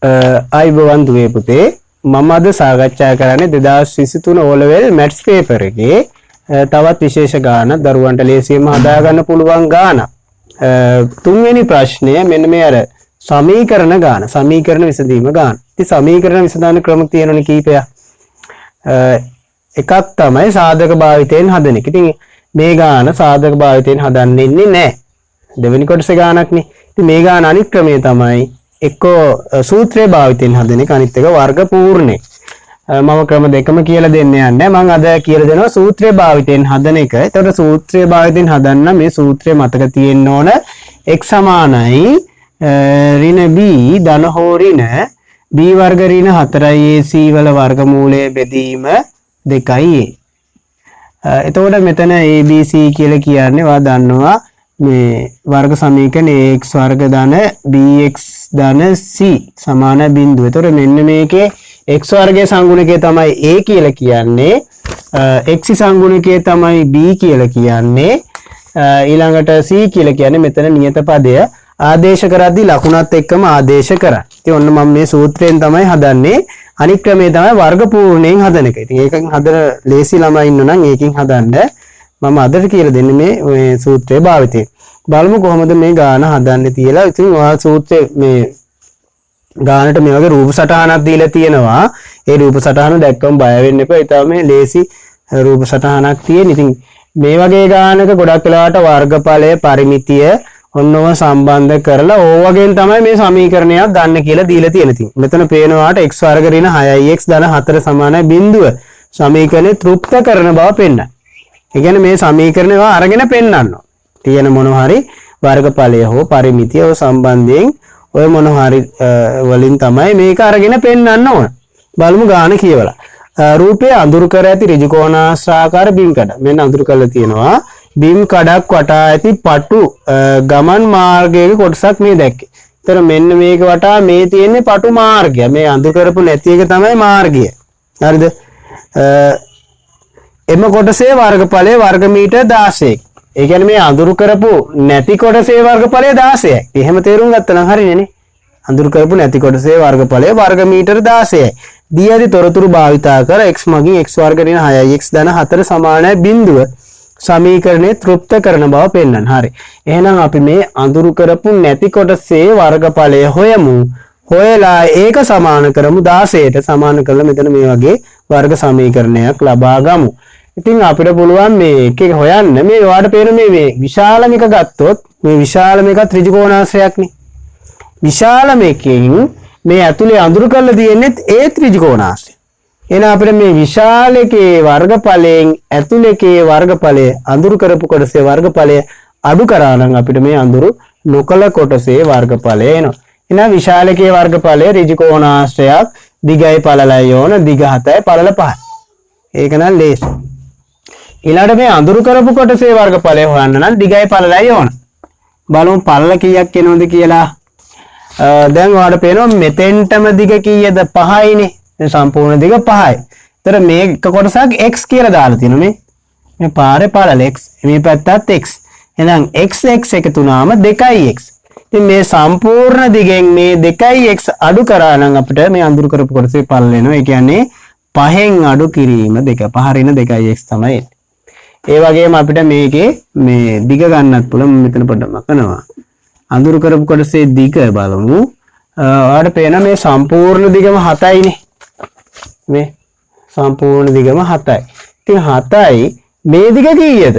අයිබෝවන් දුවේ පුතේ මම අද සාකච්ඡා කරන්නේ 2023 O level maths paper එකේ තවත් විශේෂ ගානක් දරුවන්ට ලේසියෙන්ම හදා ගන්න පුළුවන් ගානක්. තුන්වෙනි ප්‍රශ්නය මෙන්න මේ අර සමීකරණ විසඳීම ගාන. ඉතින් සමීකරණ විසඳන ක්‍රම තියෙනවනේ කීපයක්. එකක් තමයි සාධක භාවිතයෙන් හදන එක. ඉතින් මේ ගාන සාධක භාවිතයෙන් හදන්න ඉන්නේ නැහැ. දෙවෙනි කොටසේ ගානක්නේ. ඉතින් මේ ගාන අනිත් ක්‍රමය තමයි එක්කෝ සූත්‍රයේ භාවිතයෙන් හදන එක, අනිත් එක වර්ග පූර්ණේ. මම ක්‍රම දෙකම කියලා දෙන්න යන්නේ. මම අද කියලා දෙනවා සූත්‍රයේ භාවිතයෙන් හදන එක. ඒතකොට සූත්‍රයේ භාවිතයෙන් හදන්න මේ සූත්‍රය මතක තියෙන්න ඕන. x සමානයි ඍණ b ධන හෝ ඍණ b වර්ග ඍණ 4ac වල වර්ගමූලය බෙදීම 2a. එතකොට මෙතන abc කියලා කියන්නේ ඔයා දන්නවා මේ වර්ග සමීකරණ ax වර්ග ධන bx ධන c සමාන බිඳුව. එතකොට මෙන්න මේකේ x වර්ගයේ සංගුණකය තමයි a කියලා කියන්නේ. x සංගුණකය තමයි b කියලා කියන්නේ. ඊළඟට c කියලා කියන්නේ මෙතන නියත පදය ආදේශ කරද්දී ලකුණත් එක්කම ආදේශ කරා. ඉතින් ඔන්න මම මේ සූත්‍රයෙන් තමයි හදන්නේ. අනිත් ක්‍රමය තමයි වර්ග පූර්ණයෙන් හදන එක. ඉතින් ඒකෙන් හදන ලේසි ළමයි ඉන්න නම් ඒකෙන් හදන්න. මම අදට කියලා දෙන්නේ මේ සූත්‍රයේ භාවිතය. බලමු කොහොමද මේ ගාන හදන්නේ කියලා. ඉතින් ඔයා සූත්‍රයේ මේ ගානට මේ වගේ රූප සටහනක් දීලා තියෙනවා. ඒ රූප සටහන දැක්කම බය වෙන්න එපා. ඒ තමයි මේ ලේසි රූප සටහනක් තියෙන. ඉතින් මේ වගේ ගානක ගොඩක් වෙලාවට වර්ගඵලය පරිමිතිය ඔන්නව සම්බන්ධ කරලා ඕවගෙන් තමයි මේ සමීකරණයක් ගන්න කියලා දීලා තියෙන. ඉතින් මෙතන පේනවාට x වර්ග ඍණ 6x ධන 4 සමානයි බිඳුව සමීකරණය තෘප්ත කරන බව පෙන්නන. ඒ කියන්නේ මේ සමීකරණය අරගෙන පෙන්නන්න. තියෙන මොන හරි වර්ගඵලය හෝ පරිමිතිය හෝ සම්බන්ධයෙන් ඔය මොන හරි වලින් තමයි මේක අරගෙන පෙන්නන්න ඕන. බලමු ගාන කියවලා. රූපයේ අඳුරු කර ඇති ඍජු කෝණාශ්‍රාකාර බිම් කඩ. මෙන්න අඳුරු කරලා තියෙනවා. බිම් කඩක් වටා ඇති පටු ගමන් මාර්ගයක කොටසක් මේ දැක්කේ. ඒතර මෙන්න මේක වටා මේ තියෙන්නේ පටු මාර්ගය. මේ අඳුරු කරපු නැති එක තමයි මාර්ගය. හරිද? එම කොටසේ වර්ගඵලය වර්ග මීටර් 16යි. ඒ කියන්නේ මේ අඳුරු කරපු නැති කොටසේ වර්ගඵලය 16යි. එහෙම තේරුම් ගත්තා නම් හරියනේ නේ. අඳුරු කරපු නැති කොටසේ වර්ගඵලය වර්ග මීටර් 16යි. දී ඇති තොරතුරු භාවිතා කර x මගින් x වර්ග ඍණ 6x ධන 4 සමානයි බිඳුව සමීකරණය තෘප්ත කරන බව පෙන්වන්න. හරි. එහෙනම් අපි මේ අඳුරු කරපු නැති කොටසේ වර්ගඵලය හොයමු. හොයලා ඒක සමාන කරමු 16ට. සමාන කරලා මෙතන මේ වගේ වර්ග සමීකරණයක් ලබා ගමු. ඉතින් අපිට පුළුවන් මේ එක එක හොයන්න. මේ ඔයාලට පේන මේ විශාලම එක ගත්තොත් මේ විශාලම එක ත්‍රිජ්‍යාකෝණාශ්‍රයක්නේ. විශාලම එකෙන් මේ ඇතුලේ අඳුරු කරලා තියෙන්නේ ඒ ත්‍රිජ්‍යාකෝණාශ්‍රය. එහෙනම් අපිට මේ විශාල එකේ වර්ගඵලයෙන් ඇතුලේ එකේ වර්ගඵලය අඳුරු කරපු කොටසේ වර්ගඵලය අඩු කරා නම් අපිට මේ අඳුරු නොකල කොටසේ වර්ගඵලය එනවා. එහෙනම් විශාල එකේ වර්ගඵලය ත්‍රිජ්‍යාකෝණාශ්‍රයක් දිගයි පළලයි යෝන දිග 7යි පළල 5යි. ඒක නම් ලේසි. ඊළඟට මේ අඳුරු කරපු කොටසේ වර්ගඵලය හොයන්න නම් දිගයි පළලයි යෝන. බලමු පළල කීයක් එනවද කියලා. දැන් ඔයාලට පේනවා මෙතෙන්ටම දිග කීයද? 5යිනේ. සම්පූර්ණ දිග 5යි. ඒතර මේ එක කොටසක් x කියලා දාලා තියෙනවා මේ පාරේ පළල x. මේ පැත්තත් x. එහෙනම් x එකතු වුණාම 2x. ඉතින් මේ සම්පූර්ණ දිගෙන් මේ 2x අඩු කරා නම් අපිට මේ අඳුරු කරපු කොටසේ පළල එනවා. ඒ කියන්නේ 5න් අඩු කිරීම 2. 5 ඍණ 2x තමයි එන්නේ. ඒ වගේම අපිට මේකේ මේ දිග ගන්නත් පුළුවන්. මෙතන පොඩ්ඩක් මකනවා. අඳුරු කරපු කොටසේ දිග බලමු. ඔයාලට පේන මේ සම්පූර්ණ දිගම 7යිනේ. මේ සම්පූර්ණ දිගම 7යි. ඉතින් 7යි මේ දිග කීයද?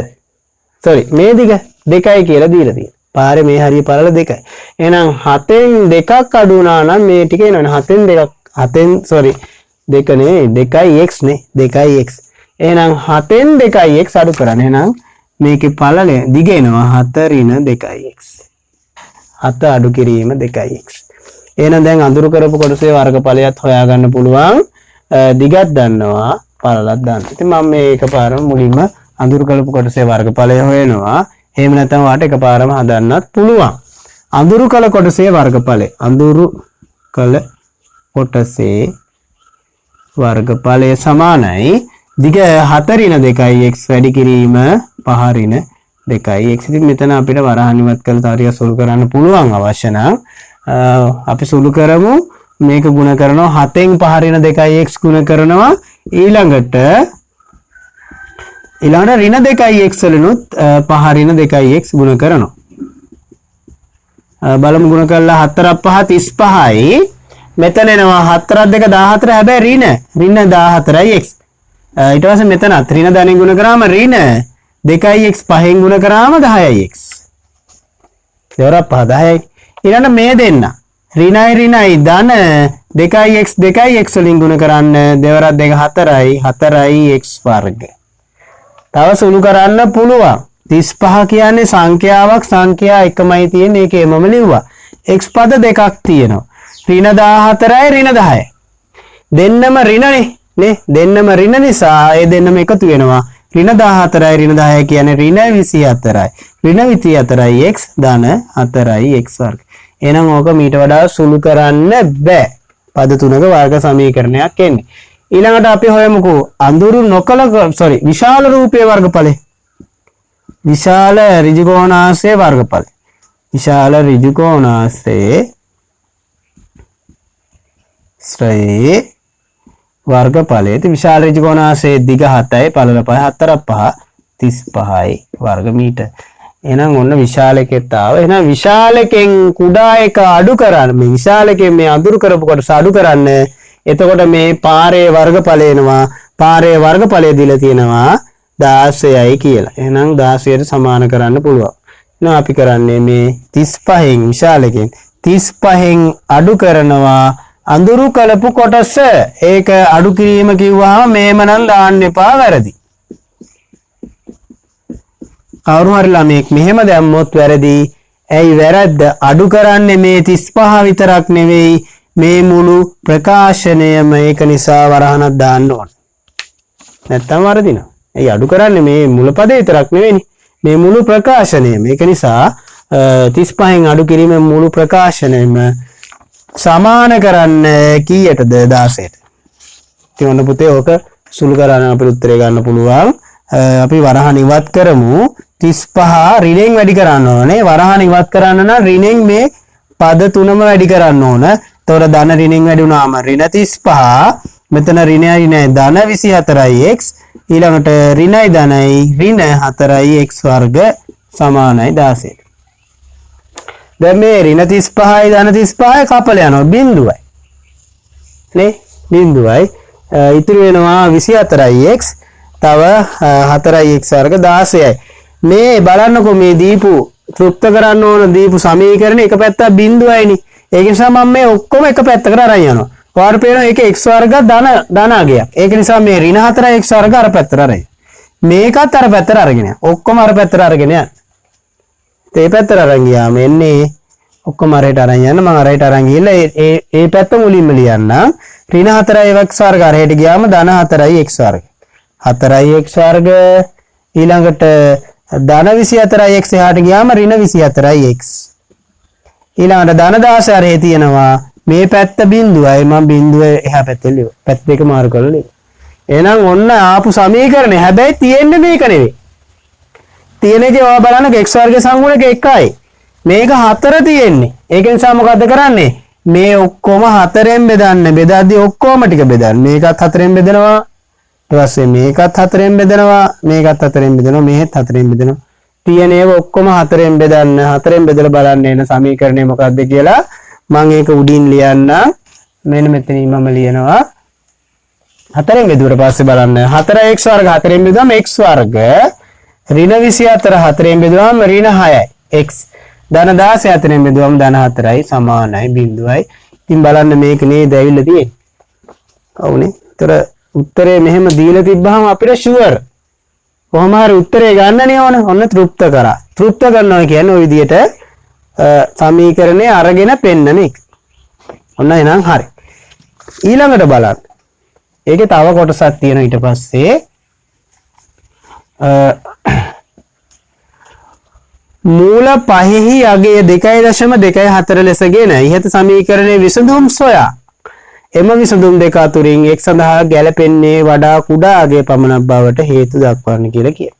මේ දිග 2යි කියලා දීලා තියෙනවා. පාරේ මේ හරිය පළල 2යි. එහෙනම් 7න් 2ක් අඩු වුණා නම් මේ ටික එනවනේ. 2 නෙවෙයි 2x නේ. 2x. එහෙනම් 7න් 2x අඩු කරන්න. එහෙනම් මේකේ පළල දිග එනවා 4 ඍණ 2x. 7 අඩු කිරීම 2x. එහෙනම් දැන් අඳුරු කරපු කොටසේ වර්ගඵලයත් හොයාගන්න පුළුවන්. දිගත් දන්නවා පළලත් දන්නවා. ඉතින් මම මේ එකපාරම මුලින්ම අඳුරු කරපු කොටසේ වර්ගඵලය හොයනවා. එහෙම නැත්නම් වාට එකපාරම හදන්නත් පුළුවන්. අඳුරු කළ කොටසේ වර්ගඵලය. අඳුරු කළ කොටසේ වර්ගඵලය සමානයි දිග 4 ඍණ 2x වැඩි කිරීම 5 ඍණ 2x. ඉතින් මෙතන අපිට වරහන් ඉවත් කරලා තව ටිකක් සුළු කරන්න පුළුවන් අවශ්‍ය නම් අපි සුළු කරමු. මේක ගුණ කරනවා 7න් 5 ඍණ 2x ගුණ කරනවා ඊළඟට ඍණ 2x වලිනුත් 5 ඍණ 2x ගුණ කරනවා. බලමු ගුණ කළා 4 5 35යි. මෙතන එනවා 4 2 14 හැබැයි ඍණ 14x. ඊට පස්සේ මෙතනත් ඍණ ධනෙන් ගුණ කරාම ඍණ 2x 5න් ගුණ කරාම 10x. දෙවරක් 5 10යි. ඊළඟ මේ දෙන්න ඍණයි ධන 2x වලින් ගුණ කරන්න දෙවරක් 2 4යි 4x වර්ග. තව සුළු කරන්න පුළුවන්. 35 කියන්නේ සංඛ්‍යාවක් සංඛ්‍යා එකමයි තියෙන්නේ ඒකේමම ලිව්වා. x පද දෙකක් තියෙනවා. ඍණ 14යි ඍණ 10යි. දෙන්නම ඍණනේ නේ දෙන්නම ඍණ නිසා ඒ දෙන්නම එකතු වෙනවා. ඍණ 14යි ඍණ 10යි කියන්නේ ඍණ 24යි. ඍණ 24යි x ධන 4යි x වර්ග. එහෙනම් ඕක මීට වඩා සුළු කරන්න බෑ. පද තුනක වර්ග සමීකරණයක් එන්නේ. ඊළඟට අපි හොයමුකෝ අඳුරු නොකල විශාල රූපයේ වර්ගඵලය. විශාල ඍජුකෝණාංශයේ වර්ගඵලය. විශාල ඍජුකෝණාංශයේ ශ්‍රේ වර්ගඵලය. විශාල ඍජුකෝණාංශයේ දිග 7යි පළල 5 4 5 35යි වර්ග මීටර. එහෙනම් ඔන්න විශාලකෙත් ආව. එහෙනම් විශාලකෙන් කුඩා එක අඩු කරන්න මේ විශාලකෙන් මේ අඳුරු කරපු කොටස අඩු කරන්න. එතකොට මේ පාරේ වර්ගඵලය එනවා. පාරේ වර්ගඵලය දීලා තියෙනවා 16යි කියලා. එහෙනම් 16ට සමාන කරන්න පුළුවන්. එහෙනම් අපි කරන්නේ මේ 35න් විශාලකෙන් 35න් අඩු කරනවා අඳුරු කළපු කොටස. ඒක අඩු කිරීම කිව්වහම මේම නම් දාන්න එපා වැරදි. කවුරු හරි ළමෙක් මෙහෙම දැම්මොත් වැරදි. ඇයි වැරද්ද? අඩු කරන්නේ මේ 35 විතරක් නෙවෙයි මේ මුළු ප්‍රකාශනයම. ඒක නිසා වරහනක් දාන්න ඕන. නැත්තම් වරදිනවා. ඇයි අඩු කරන්නේ මේ මුල පදේ විතරක් නෙවෙයිනේ. මේ මුළු ප්‍රකාශනයම. ඒක නිසා 35න් අඩු කිරීම මුළු ප්‍රකාශනයම සමාන කරන්න කීයටද 16ට. ඉතින් ඔන්න පුතේ ඕක සුළු කරගෙන අපිට උත්තරේ ගන්න පුළුවන්. අපි වරහන් ඉවත් කරමු. 35 ඍණෙන් වැඩි කරන්න ඕනේ. වරහන් ඉවත් කරන්න නම් ඍණෙන් මේ පද තුනම වැඩි කරන්න ඕන. එතකොට ධන ඍණෙන් වැඩි වුණාම ඍණ 35. මෙතන ඍණයි නෑ ධන 24x. ඊළඟට ඍණයි ධනයි ඍණ 4x වර්ග සමානයි 16. දැන් මේ ඍණ 35යි ධන 35යි කපල යනවා බිඳුවයි. නේ බිඳුවයි. ඉතුරු වෙනවා 24x. තව 4x වර්ග 16යි. මේ බලන්නකො මේ දීපු තෘප්ත කරන්න ඕන දීපු සමීකරණේ එක පැත්තක් බිඳුවයිනේ. ඒක නිසා මම මේ ඔක්කොම එක පැත්තකට අරන් යනවා. ඔයාලට පේනවා ඒකේ x වර්ග ධන අගයක්. ඒක නිසා මේ ඍණ 4x වර්ග අර පැත්තට අරයි. මේකත් අර පැත්තට අරගෙන යන්න. ඔක්කොම අර පැත්තට අරගෙන යන්න. ඒ පැත්තට අරන් ගියාම එන්නේ ඔක්කොම අරයට අරන් යන්න. මම අරයට අරන් ගිහලා ඒ පැත්ත මුලින්ම ලියන්න. ඍණ 4x වර්ග අරයට ගියාම ධන 4x වර්ග. 4x වර්ග ඊළඟට ධන 24x එහාට ගියාම ඍණ 24x. ඊළඟට ධන 16 අරේ තියෙනවා මේ පැත්ත බිඳුවයි. මම බිඳුව එහා පැත්තේ ලියුවා. පැත්ත දෙක මාරු කරලා ලියුවා. එහෙනම් ඔන්න ආපු සමීකරණය. හැබැයි තියෙන්නේ මේක නෙවෙයි. තියෙන එකේ ඔයා බලන්න x වර්ගයේ සංගුණක 1යි. මේක 4 තියෙන්නේ. ඒක නිසා මොකද්ද කරන්නේ? මේ ඔක්කොම 4ෙන් බෙදන්න. බෙදද්දි ඔක්කොම ටික බෙදන්න. මේකත් 4ෙන් බෙදනවා. ඊට පස්සේ මේකත් 4ෙන් බෙදනවා. මේකත් 4ෙන් බෙදනවා. මේකත් 4ෙන් බෙදනවා. තියෙන ඒවා ඔක්කොම 4ෙන් බෙදන්න. 4ෙන් බෙදලා බලන්න එන සමීකරණය මොකක්ද කියලා මම ඒක උඩින් ලියන්න. මෙන්න මෙතනින් මම ලියනවා 4ෙන් බෙදුවට පස්සේ බලන්න 4x වර්ග 4ෙන් බෙදුවම x වර්ග ඍණ 24 4ෙන් බෙදුවම ඍණ 6යි x ධන 16 4ෙන් බෙදුවම ධන 4යි සමානයි බිඳුවයි. ඉතින් බලන්න මේක නේද ඇවිල්ලා තියෙන්නේ. ඔව්නේ. ඒතර උත්තරේ මෙහෙම දීලා තිබ්බහම අපිට ෂුවර් කොහොම හරි උත්තරේ ගන්නනේ ඕන. ඔන්න තෘප්ත කරා. තෘප්ත කරනවා කියන්නේ ওই විදිහට සමීකරණය අරගෙන පෙන්නන එක. ඔන්න එහෙනම් හරි. ඊළඟට බලන්න. ඒකේ තව කොටසක් තියෙනවා ඊට පස්සේ මූල පහෙහි අගය 2.24 ලෙසගෙන ඉහත සමීකරණයේ විසඳුම් සොයා එම විසඳුම් දෙක අතුරින් එක් සඳහා ගැලපෙන්නේ වඩා කුඩා අගය පමණක් බවට හේතු දක්වන්න කියලා කියනවා.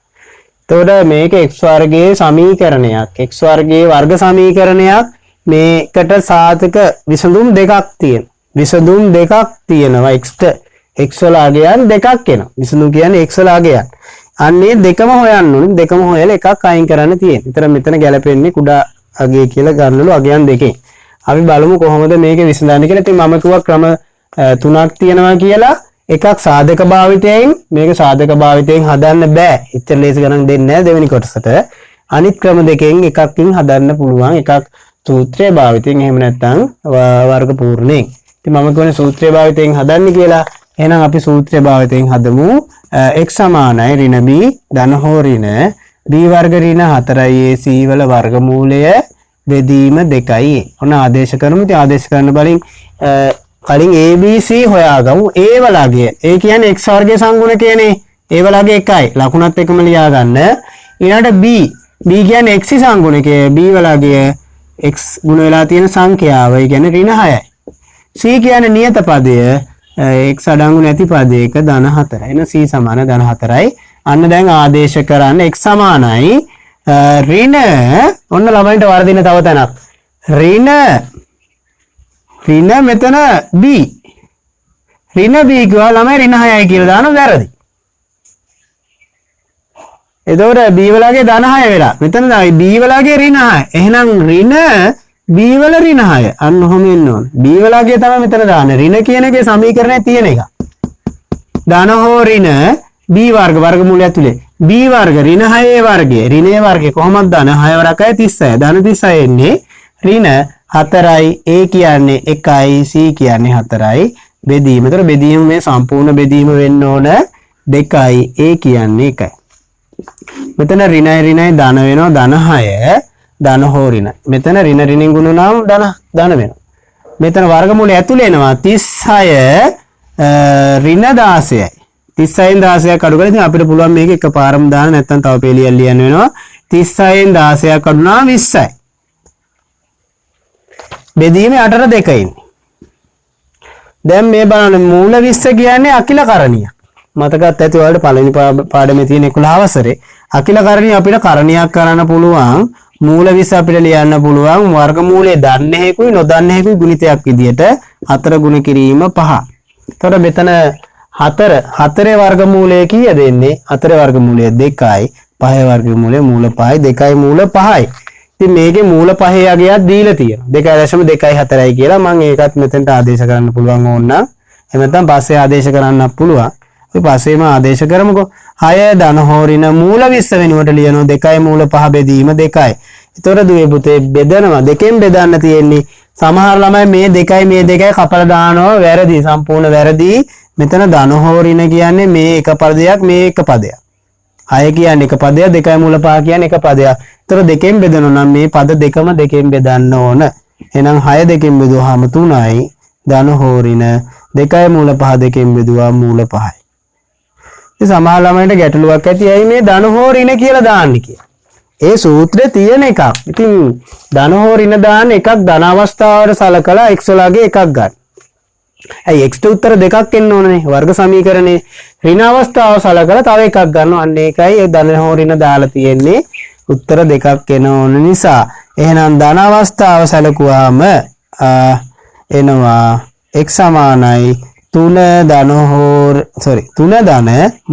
එතකොට මේක x වර්ගයේ සමීකරණයක්. x වර්ගයේ වර්ග සමීකරණයක්. මේකට සාධක විසඳුම් දෙකක් තියෙනවා. විසඳුම් දෙකක් තියෙනවා. x වල අගයන් දෙකක් එනවා. විසඳුම් කියන්නේ x වල අගයන්. අන්නේ දෙකම හොයන්න ඕනේ. දෙකම හොයලා එකක් අයින් කරන්න තියෙනවා. ඒතර මෙතන ගැලපෙන්නේ කුඩා අගය කියලා ගන්නලු අගයන් දෙකෙන්. අපි බලමු කොහොමද මේක විසඳන්නේ කියලා. ඉතින් මම කිව්වා ක්‍රම තුනක් තියෙනවා කියලා. එකක් සාධක භාවිතයෙන් මේක සාධක භාවිතයෙන් හදන්න බෑ. එච්චර ලේසි ගණන් දෙන්නේ නැහැ දෙවෙනි කොටසට. අනිත් ක්‍රම දෙකෙන් එකකින් හදන්න පුළුවන්. එකක් සූත්‍රයේ භාවිතයෙන් එහෙම නැත්නම් වර්ග පූර්ණයෙන්. ඉතින් මම කියන්නේ සූත්‍රයේ භාවිතයෙන් හදන්නේ කියලා. එහෙනම් අපි සූත්‍රයේ භාවිතයෙන් හදමු. x සමානයි ඍණ b ධන හෝ ඍණ b වර්ග ඍණ 4a c වල වර්ගමූලය බෙදීම 2a. ඔන්න ආදේශ කරමු. ඉතින් ආදේශ කරන බලින් කලින් ABC හොයාගමු. A වලගේ ඒ කියන්නේ x වර්ගයේ සංගුණකයනේ. A වලගේ 1යි. ලකුණත් එකම ලියා ගන්න. ඊළඟට B කියන්නේ x සංගුණකය. B වලගේ x ගුණ වෙලා තියෙන සංඛ්‍යාව. ඒ කියන්නේ ඍණ 6යි. C කියන්නේ නියත පදය. x අඩංගු නැති පදයක ධන 4යි. එන c සමාන ධන 4යි. අන්න දැන් ආදේශ කරන්න x සමානයි ඍණ ඔන්න ළමයින්ට වර්ධින තව තැනක්. ඍණ මෙතන b. ඍණ b කියවා ළමයි ඍණ 6යි කියලා දාන වැරදි. එතකොට b වලගේ ධන 6 වෙලා. මෙතන තමයි b වලගේ ඍණ 6. එහෙනම් ඍණ b වල ඍණ 6. අන්න ඔහොම එන්න ඕන. b වලගේ තමයි මෙතන දාන්නේ. ඍණ කියන එකේ සමීකරණය තියෙන එක. ධන හෝ ඍණ b වර්ග වර්ගමූලය ඇතුලේ b වර්ග ඍණ 6 වර්ගය. ඍණයේ වර්ගය කොහොමද දාන 6 වරකයි 36. ධන 36 එන්නේ ඍණ 4යි a කියන්නේ 1යි c කියන්නේ 4යි බෙදීම. ඒතර බෙදීම මේ සම්පූර්ණ බෙදීම වෙන්න ඕන 2යි a කියන්නේ 1යි. මෙතන ඍණයි ධන වෙනවා ධන 6 ධන හෝ ඍණ. මෙතන ඍණ ඍණින් ගුණුනාම ධන වෙනවා. මෙතන වර්ගමූලය ඇතුලේ එනවා 36 ඍණ 16යි. 36න් 16ක් අඩු කරලා ඉතින් අපිට පුළුවන් මේක එකපාරම දාන්න නැත්නම් තව පෙළියක් ලියන්න වෙනවා. 36න් 16ක් අඩු නම් 20යි. බෙදීමේ 8ට 2 ඉන්නේ. දැන් මේ බලන්න මූල 20 කියන්නේ අකිලකරණිය. මතකත් ඇති ඔයාලට පළවෙනි පාඩමේ තියෙන 11 වසරේ අකිලකරණිය අපිට කරණියක් කරන්න පුළුවන්. මූල 20 අපිට ලියන්න පුළුවන් වර්ගමූලයේ දන්නේ හේකුයි නොදන්නේ හේකුයි ගුණිතයක් විදියට 4 ගුණ කිරීම 5. එතකොට මෙතන 4 වර්ගමූලය කීයද එන්නේ? 4 වර්ගමූලය 2යි, 5 වර්ගමූලය මූල 5යි, 2යි මූල 5යි. ඉතින් මේකේ මූල 5 යගයක් දීලා තියෙනවා. 2.24යි කියලා මම ඒකත් මෙතෙන්ට ආදේශ කරන්න පුළුවන් ඕනනම්. එහෙම නැත්නම් පස්සේ ආදේශ කරන්නත් පුළුවන්. අපි පස්සේම ආදේශ කරමුකෝ. 6 ධන හෝ ඍණ මූල 20 වෙනුවට ලියනවා 2යි මූල 5 බෙදීම 2යි. ඒතොර දුවේ පුතේ බෙදනවා දෙකෙන් බෙදන්න තියෙන්නේ. සමහර ළමයි මේ 2යි මේ 2යි කපලා දානවා වැරදි සම්පූර්ණ වැරදි. මෙතන ධන හෝ ඍණ කියන්නේ මේ එක පදයක් මේ එක පදයක්. 6 කියන්නේ එක පදයක් 2යි මූල 5 කියන්නේ එක පදයක්. ඒතොර දෙකෙන් බෙදනවා නම් මේ පද දෙකම දෙකෙන් බෙදන්න ඕන. එහෙනම් 6 දෙකෙන් බෙදුවාම 3යි ධන හෝ ඍණ 2යි මූල 5 දෙකෙන් බෙදුවා මූල 5යි. සමහර ළමයින්ට ගැටලුවක් ඇති ඇයි මේ ධන හෝ ඍණ කියලා දාන්නේ කියලා. ඒ සූත්‍රයේ තියෙන එකක්. ඉතින් ධන හෝ ඍණ දාන්න එකක් ධන අවස්ථාවට සලකලා x වලගේ එකක් ගන්න. ඇයි x ට උත්තර දෙකක් එන්න ඕනනේ වර්ග සමීකරණේ. ඍණ අවස්ථාව සලකලා තව එකක් ගන්නවා. අන්න ඒකයි ඒ ධන හෝ ඍණ දාලා තියෙන්නේ. උත්තර දෙකක් එන ඕන නිසා. එහෙනම් ධන අවස්ථාව සලකුවාම එනවා x සමානයි 3 ධන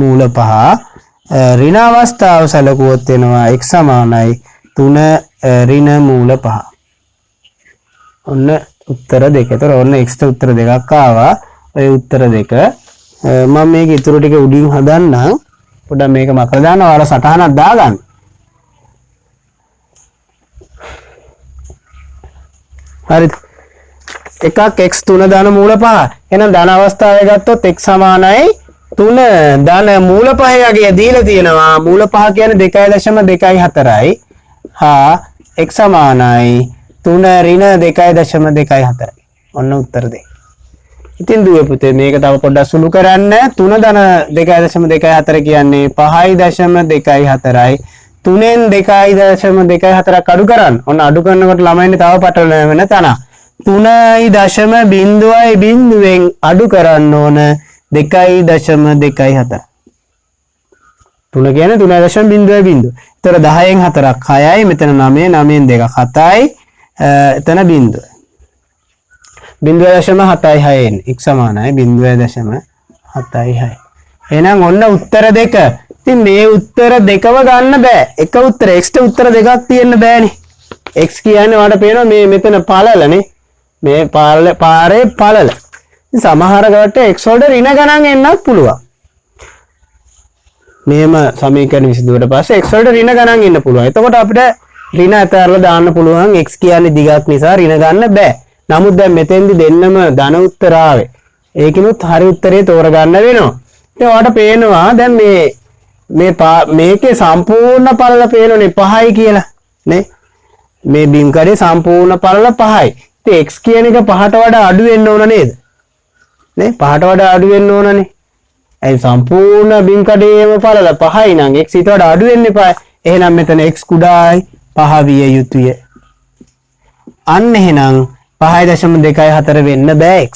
මූල 5 ඍණ අවස්ථාව සැලකුවොත් එනවා x සමානයි 3 ඍණ මූල 5. ඔන්න උත්තර දෙක. ඒතර ඔන්න x ට උත්තර දෙකක් ආවා. ඔය උත්තර දෙක මම මේක ඉතුරු ටික උඩින් හදන්නම්. පොඩ්ඩක් මේක මකලා දාන්න ඔයාලා සටහනක් දාගන්න. හරිද? එකක් x 3 ධන මූල 5. එහෙනම් ධන අවස්ථාවේ ගත්තොත් x සමානයි 3 ධන මූල 5 යගේ දීලා තියෙනවා. මූල 5 කියන්නේ 2.24යි. හා x සමානයි 3 ඍණ 2.24යි. ඔන්න උත්තර දෙක. ඉතින් දුවේ පුතේ මේක තව පොඩ්ඩක් සුළු කරන්න. 3 ධන 2.24 කියන්නේ 5.24යි. 3න් 2.24ක් අඩු කරන්න. ඔන්න අඩු කරනකොට ළමයින්ට තව පටල වෙන තැන. 3.0ෙන් අඩු කරන්න ඕන 2.24. 3 කියන්නේ 3.0. ඒතර 10න් 4ක් 6යි. මෙතන 9 9න් 2ක් 7යි. එතන බිංදුව. 0.76 එන්නේ. x සමානයි 0.76. එහෙනම් ඔන්න උත්තර දෙක. ඉතින් මේ උත්තර දෙකව ගන්න බෑ. එක උත්තර x ට උත්තර දෙකක් තියෙන්න බෑනේ. x කියන්නේ ඔයාලට පේනවා මේ මෙතන පළලනේ. මේ පාරේ පළල. ඉතින් සමහර කට x වලට ඍණ ගණන් එන්නත් පුළුවන්. මේම සමීකරණ 22ට පස්සේ x වලට ඍණ ගණන් එන්න පුළුවන්. එතකොට අපිට ඍණ අතරලා දාන්න පුළුවන්. x කියන්නේ දිගක් නිසා ඍණ ගන්න බෑ. නමුත් දැන් මෙතෙන්දි දෙන්නම ධන උත්තර ආවේ. ඒකිනුත් හරි උත්තරේ තෝරගන්න වෙනවා. ඉතින් ඔයාලට පේනවා දැන් මේකේ සම්පූර්ණ පළල පේනෝනේ 5යි කියලා නේ. මේ බිම් කඩේ සම්පූර්ණ පළල 5යි. ඉතින් x කියන එක 5ට වඩා අඩු වෙන්න ඕන නේද? නේ 5ට වඩා අඩු වෙන්න ඕනනේ. ඒ සම්පූර්ණ බිම් කඩේම පළල 5යි නම් x ඊට වඩා අඩු වෙන්න එපා. එහෙනම් මෙතන x කුඩායි 5 විය යුතුය. අන්න එහෙනම් 5.24 වෙන්න බෑ x.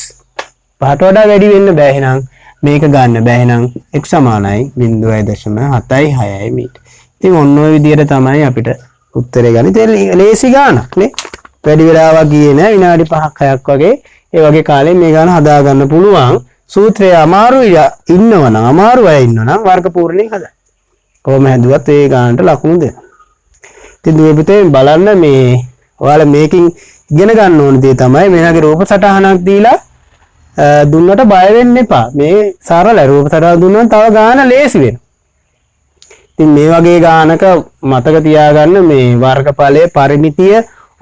5ට වඩා වැඩි වෙන්න බෑ. එහෙනම් මේක ගන්න බෑ. එහෙනම් x සමානයි 0.76 මීටර. ඉතින් ඔන්න ඔය විදිහට තමයි අපිට උත්තරේ ගන්න. ඉතින් ලේසි ගානක් නේ. වැඩි වෙලාවක් ගියේ නෑ. විනාඩි 5ක් 6ක් වගේ ඒ වගේ කාලෙ මේ ගාන හදා ගන්න පුළුවන්. සූත්‍රය අමාරුයි ඉන්නවනම් අමාරු අය ඉන්නවනම් වර්ග පූර්ණේ හදන්න. කොහොම හැදුවත් ඒ ගානට ලකුණු දෙන්න. ඉතින් දුවේ පුතේ බලන්න මේ ඔයාලා මේකෙන් ඉගෙන ගන්න ඕන දේ තමයි මේනගේ රූප සටහනක් දීලා දුන්නට බය වෙන්න එපා. මේ සරල රූප සටහන දුන්නා තව ගාන ලේසි වෙනවා. ඉතින් මේ වගේ ගානක මතක තියාගන්න මේ වර්ගඵලයේ පරිමිතිය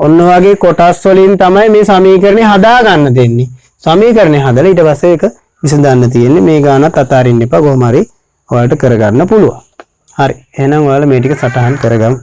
ඔන්න වගේ කොටස් වලින් තමයි මේ සමීකරණය හදා ගන්න දෙන්නේ. සමීකරණය හදලා ඊට පස්සේ ඒක විසඳන්න තියෙන්නේ. මේ ගානත් අතාරින්න එපා. කොහොම හරි ඔයාලට කරගන්න පුළුවන්. හරි. එහෙනම් ඔයාලා මේ ටික සටහන් කරගමු.